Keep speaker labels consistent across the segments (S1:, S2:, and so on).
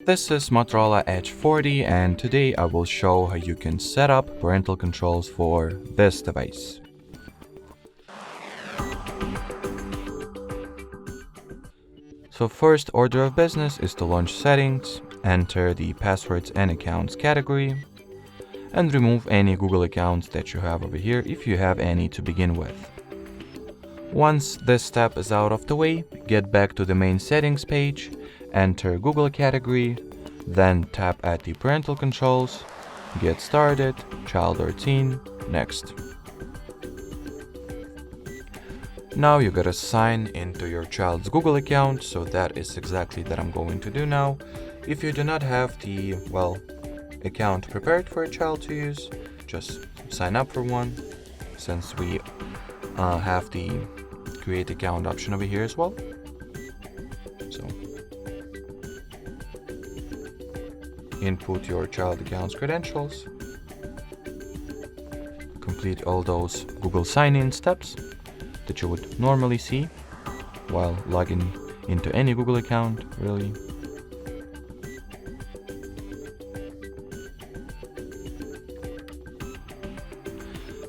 S1: This is Motorola Edge 40 and today I will show how you can set up parental controls for this device. So first order of business is to launch settings, enter the passwords and accounts category, and remove any Google accounts that you have over here if you have any to begin with. Once this step is out of the way, get back to the main settings page, enter Google category, then tap at the parental controls, get started, child or teen, next. Now you gotta sign into your child's Google account, so that is exactly that I'm going to do now. If you do not have the, account prepared for a child to use, just sign up for one, since we have the create account option over here as well. So input your child account's credentials, complete all those Google sign-in steps that you would normally see while logging into any Google account, really.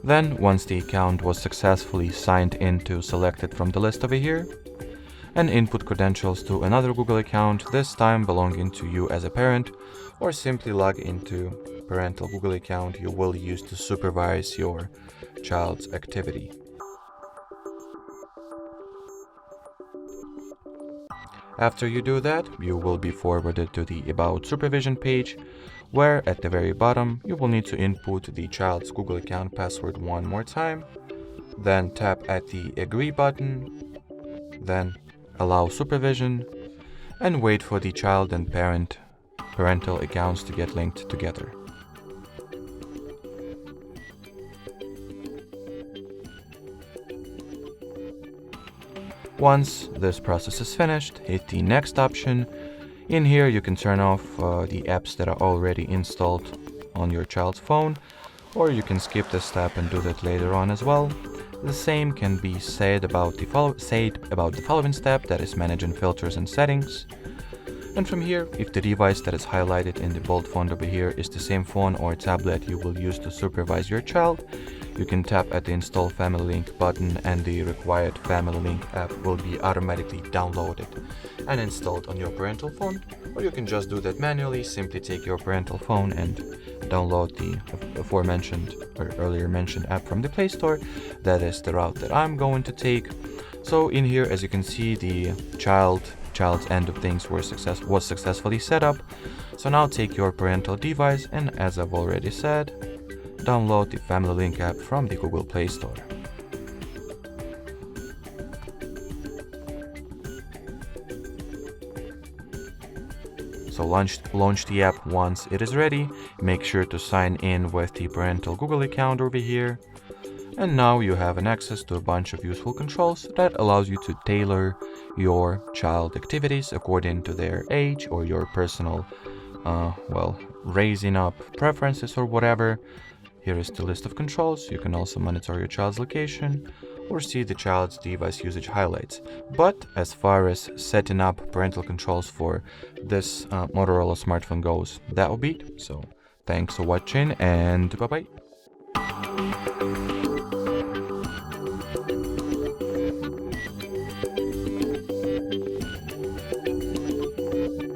S1: Then, once the account was successfully signed into, select it from the list over here, and input credentials to another Google account, this time belonging to you as a parent, or simply log into parental Google account you will use to supervise your child's activity. After you do that, you will be forwarded to the About Supervision page, where at the very bottom you will need to input the child's Google account password one more time, then tap at the Agree button, then Allow Supervision, and wait for the child and parental accounts to get linked together. Once this process is finished, hit the next option. In here you can turn off the apps that are already installed on your child's phone, or you can skip this step and do that later on as well. The same can be said about the following step, that is managing filters and settings. And from here, if the device that is highlighted in the bold font over here is the same phone or tablet you will use to supervise your child, you can tap at the Install Family Link button and the required Family Link app will be automatically downloaded and installed on your parental phone. Or you can just do that manually, simply take your parental phone and download the aforementioned or earlier mentioned app from the Play Store. That is the route that I'm going to take. So in here, as you can see, the child's end of things was successfully set up. So now take your parental device and, as I've already said, download the Family Link app from the Google Play Store. So launch the app once it is ready. Make sure to sign in with the parental Google account over here. And now you have an access to a bunch of useful controls that allows you to tailor your child activities according to their age or your personal, raising up preferences or whatever. Here is the list of controls. You can also monitor your child's location or see the child's device usage highlights. But as far as setting up parental controls for this Motorola smartphone goes, that will be it. So thanks for watching and bye-bye.